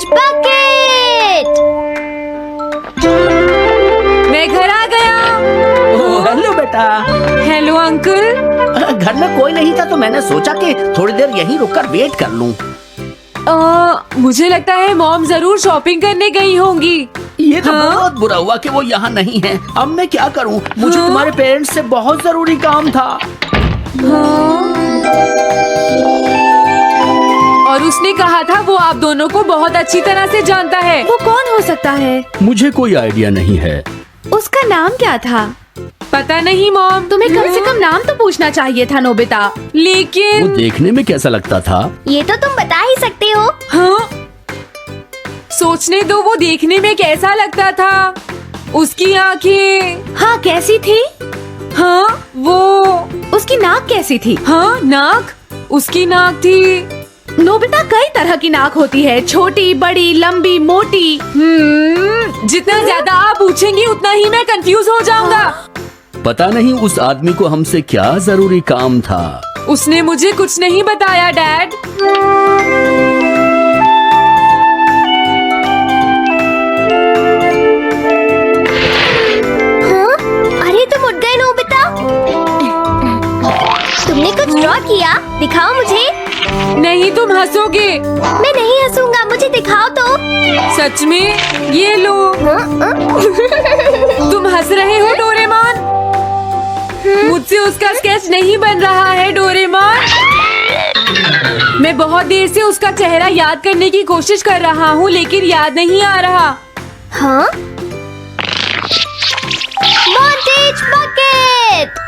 Bucket. मैं घर आ गया। ओह, हेलो बेटा। Hello uncle. घर में कोई नहीं था तो मैंने सोचा कि थोड़ी देर यहीं रुककर वेट कर लूं। मुझे लगता है मॉम जरूर शॉपिंग करने गई होंगी। ये तो हाँ? बहुत बुरा हुआ कि वो यहाँ नहीं है। अब मैं क्या करूं? मुझे हाँ? तुम्हारे पेरेंट्स से बहुत जरूरी काम था। और उसने कहा था वो आप दोनों को बहुत अच्छी तरह से जानता है। वो कौन हो सकता है? मुझे कोई आइडिया नहीं है। उसका नाम क्या था? पता नहीं मॉम। तुम्हें कम से कम नाम तो पूछना चाहिए था नोबिता। वो लेकिन देखने में कैसा लगता था? ये तो तुम बता ही सकते हो। हाँ, सोचने दो वो देखने में कैसा लगता था। उसकी आंखें। हाँ, कैसी थी? हाँ, वो। उसकी नाक कैसी थी? हाँ, नाक। उसकी नाक थी। नोबिता, कई तरह की नाक होती है, छोटी, बड़ी, लंबी, मोटी। जितना ज्यादा आप पूछेंगी उतना ही मैं कंफ्यूज हो जाऊंगा। पता नहीं उस आदमी को हमसे क्या जरूरी काम था। उसने मुझे कुछ नहीं बताया डैड। हाँ? अरे तुम उठ गए नोबिता। तुमने कुछ ड्रॉ किया? दिखाओ मुझे। नहीं, तुम हंसोगे। मैं नहीं हंसूंगा, मुझे दिखाओ तो। सच में? ये लो। तुम हंस रहे हो डोरेमोन? मुझसे उसका स्केच नहीं बन रहा है डोरेमोन। मैं बहुत देर से उसका चेहरा याद करने की कोशिश कर रहा हूँ लेकिन याद नहीं आ रहा। हाँ? Montage bucket.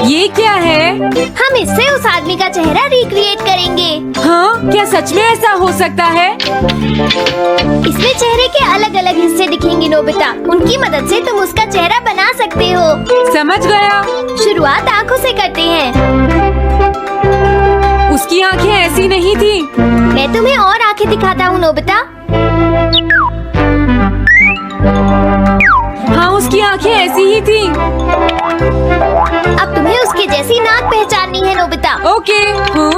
ये क्या है? हम इससे उस आदमी का चेहरा रिक्रिएट करेंगे। हाँ, क्या सच में ऐसा हो सकता है? इसमें चेहरे के अलग अलग हिस्से दिखेंगे नोबिता। उनकी मदद से तुम उसका चेहरा बना सकते हो। समझ गया। शुरुआत आँखों से करते हैं। उसकी आंखें ऐसी नहीं थी। मैं तुम्हें और आंखें दिखाता हूँ नोबिता। हाँ, उसकी आंखें ऐसी ही थी। अब तुम्हें उसके जैसी नाक पहचाननी है नोबिता। ओके। हाँ?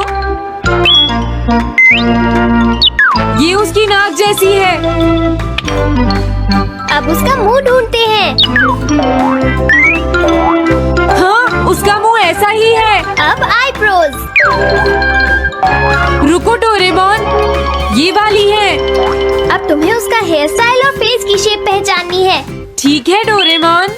ये उसकी नाक जैसी है। अब उसका मुंह ढूंढते हैं। हाँ, उसका मुंह ऐसा ही है। अब आईब्रोज। रुको डोरेमोन, ये वाली है। अब तुम्हें उसका हेयर स्टाइल और फेस की शेप पहचाननी है। ठीक है डोरेमोन।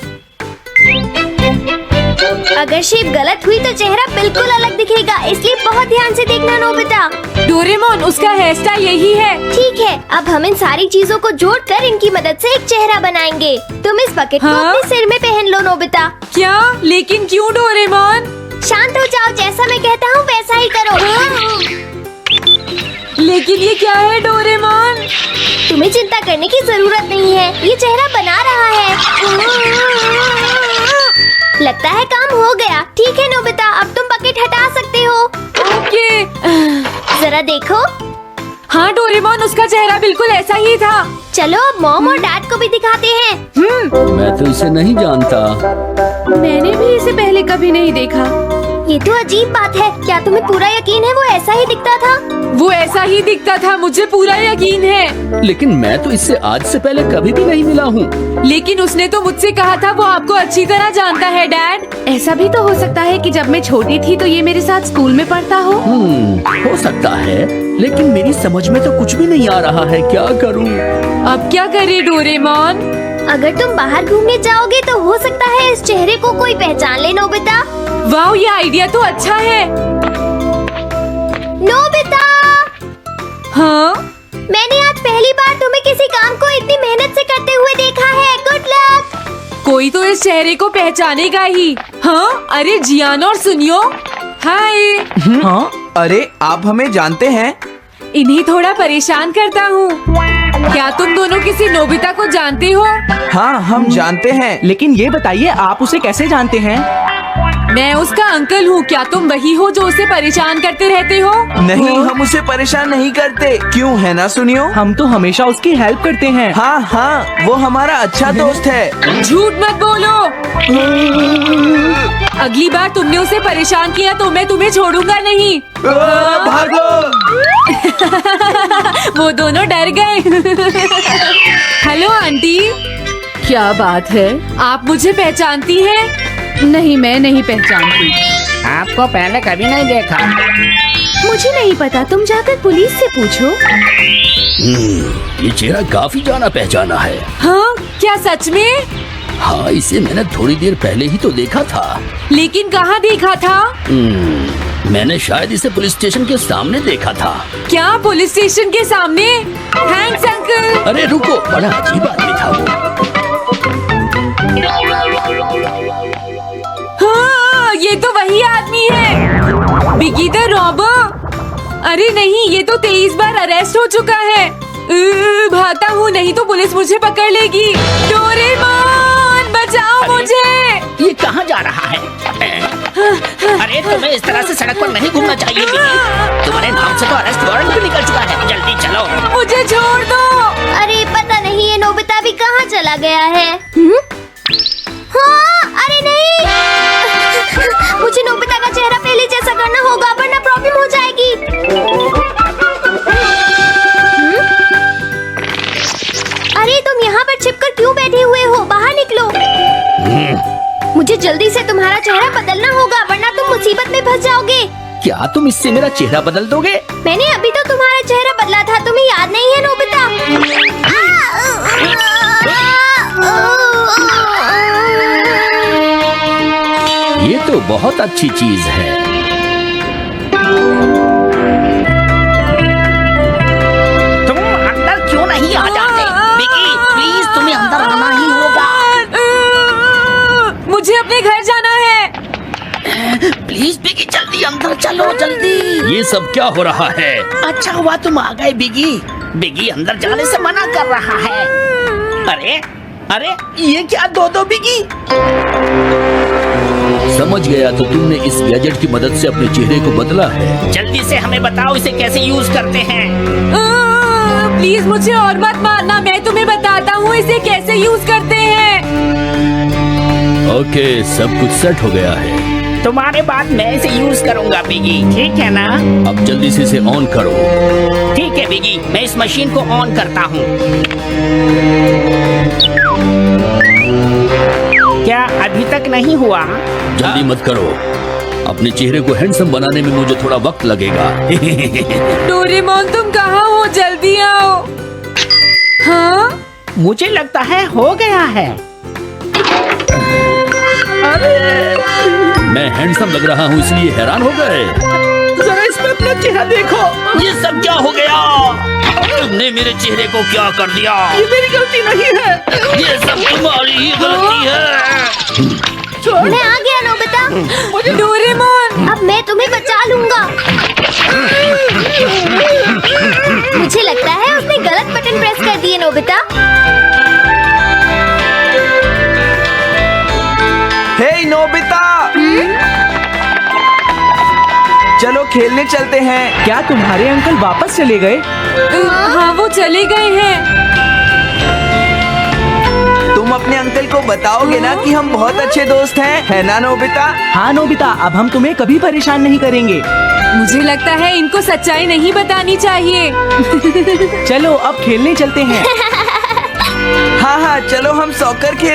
अगर शेप गलत हुई तो चेहरा बिल्कुल अलग दिखेगा, इसलिए बहुत ध्यान से देखना नोबिता। डोरेमोन, उसका हेयर स्टाइल यही है। ठीक है, अब हम इन सारी चीजों को जोड़कर इनकी मदद से एक चेहरा बनाएंगे। तुम इस बकेट को हाँ? अपने सिर में पहन लो नोबिता। क्या? लेकिन क्यों डोरेमोन? शांत हो जाओ, जैसा मैं कहता हूँ वैसा ही करो। लेकिन ये क्या है डोरेमोन? तुम्हें चिंता करने की जरूरत नहीं है, ये चेहरा बना रहा है। लगता है काम हो गया। ठीक है नोबिता, अब तुम बकेट हटा सकते हो। ओके। जरा देखो। हाँ डोरेमोन, उसका चेहरा बिल्कुल ऐसा ही था। चलो अब मॉम और डैड को भी दिखाते हैं। मैं तो इसे नहीं जानता। मैंने भी इसे पहले कभी नहीं देखा। ये तो अजीब बात है। क्या तुम्हें पूरा यकीन है वो ऐसा ही दिखता था? वो ऐसा ही दिखता था, मुझे पूरा यकीन है। लेकिन मैं तो इससे आज से पहले कभी भी नहीं मिला हूँ। लेकिन उसने तो मुझसे कहा था वो आपको अच्छी तरह जानता है डैड। ऐसा भी तो हो सकता है कि जब मैं छोटी थी तो ये मेरे साथ स्कूल में पढ़ता हो। हो सकता है, लेकिन मेरी समझ में तो कुछ भी नहीं आ रहा है। क्या करूँ? अब क्या करे डोरेमोन? अगर तुम बाहर घूमने जाओगे तो हो सकता है इस चेहरे को कोई पहचान ले नोबिता। वाह, ये आइडिया तो अच्छा है। नोबिता, हाँ? मैंने आज पहली बार तुम्हें किसी काम को इतनी मेहनत से करते हुए देखा है। Good luck. कोई तो इस चेहरे को पहचानेगा ही। हाँ? अरे जियान और सुनियो। हाय। हाँ, अरे आप हमें जानते हैं? इन्हीं थोड़ा परेशान करता हूँ। क्या तुम दोनों किसी नोबिता को जानते हो? हाँ, हम जानते हैं, लेकिन ये बताइए आप उसे कैसे जानते हैं? मैं उसका अंकल हूँ। क्या तुम वही हो जो उसे परेशान करते रहते हो? नहीं, हम उसे परेशान नहीं करते। क्यों, है ना सुनियो? हम तो हमेशा उसकी हेल्प करते हैं। हाँ हाँ, वो हमारा अच्छा दोस्त है। झूठ मत बोलो। अगली बार तुमने उसे परेशान किया तो मैं तुम्हें छोड़ूंगा नहीं। भागो! वो दोनों डर गए। Hello aunty. क्या बात है, आप मुझे पहचानती हैं? नहीं, मैं नहीं पहचानती। आपको पहले कभी नहीं देखा। मुझे नहीं पता, तुम जाकर पुलिस से पूछो। ये चेहरा काफी जाना पहचाना है। हाँ, क्या सच में? हाँ, इसे मैंने थोड़ी देर पहले ही तो देखा था। लेकिन कहाँ देखा था? मैंने शायद इसे पुलिस स्टेशन के सामने देखा था। क्या पुलिस स्टेशन के सामने? Thanks uncle. अरे रुको, बड़ा अजीब आदमी था वो। हाँ, ये तो वही आदमी है, बिगी द रॉबर। अरे नहीं, ये तो 23 बार अरेस्ट हो चुका है। भागता हूँ, नहीं तो पुलिस मुझे पकड़ लेगी। डोरेमोन, बचाओ मुझे। ये कहाँ जा रहा है? अरे तुम्हें इस तरह से सड़क पर नहीं घूमना चाहिए बिगी। तुम्हारे नाम से तो अरेस्ट वारंट भी निकल चुका है। जल्दी चलो। मुझे छोड़ दो। अरे पता नहीं ये नोबिता भी कहाँ चला गया है। हाँ, अरे नहीं। मुझे नोबिता का चेहरा पहले जैसा करना होगा, वरना प्रॉब्लम हो जाएगी। अरे तुम यहाँ पर छिपकर क्यों बैठे हुए हो? बाहर निकलो। मुझे जल्दी से तुम्हारा चेहरा बदलना होगा, वरना तुम मुसीबत में फंस जाओगे। क्या तुम इससे मेरा चेहरा बदल दोगे? मैंने अभी तो तुम्हारा चेहरा बदला था, तुम्हें याद नहीं है नोबिता? ये तो बहुत अच्छी चीज है। तुम अंदर क्यों नहीं आ जाते? बिगी, प्लीज तुम्हें अंदर आना ही होगा। मुझे अपने घर जाना है। प्लीज बिगी, जल्दी अंदर चलो, जल्दी। ये सब क्या हो रहा है? अच्छा हुआ तुम आ गए बिगी। बिगी अंदर जाने से मना कर रहा है। अरे अरे, ये क्या दो बिगी? समझ गया, तो तुमने इस गैजेट की मदद से अपने चेहरे को बदला है। जल्दी से हमें बताओ इसे कैसे यूज करते हैं। प्लीज मुझे और मत मारना, मैं तुम्हें बताता हूँ इसे कैसे यूज करते हैं। ओके, सब कुछ सेट हो गया है। तुम्हारे बाद मैं इसे यूज करूंगा बिगी, ठीक है ना? अब जल्दी से इसे ऑन करो। ठीक है बिगी, मैं इस मशीन को ऑन करता हूँ। क्या अभी तक नहीं हुआ? जल्दी मत करो, अपने चेहरे को हैंडसम बनाने में मुझे थोड़ा वक्त लगेगा। डोरेमोन, तुम कहाँ हो? जल्दी आओ। हाँ, मुझे लगता है हो गया है। मैं हैंडसम लग रहा हूँ इसलिए हैरान हो गए। जरा इसमें अपना चेहरा देखो। ये सब क्या हो गया? तुमने मेरे चेहरे को क्या कर दिया? ये मेरी गलती नहीं है। ये सब तुम्हारी ही गलती है। मैं आ गया नोबिता। डोरेमोन, अब मैं तुम्हें बचा लूंगा। मुझे लगता है उसने गलत बटन प्रेस कर दिए नोबिता। हे नोबिता, चलो खेलने चलते हैं। क्या तुम्हारे अंकल वापस चले गए? हाँ, वो चले गए हैं। तुम अपने अंकल को बताओगे ना कि हम बहुत अच्छे दोस्त हैं, है ना नोबिता? हाँ नोबिता, अब हम तुम्हें कभी परेशान नहीं करेंगे। मुझे लगता है इनको सच्चाई नहीं बतानी चाहिए। चलो अब खेलने चलते हैं। हाँ हाँ, चलो हम सॉकर खेल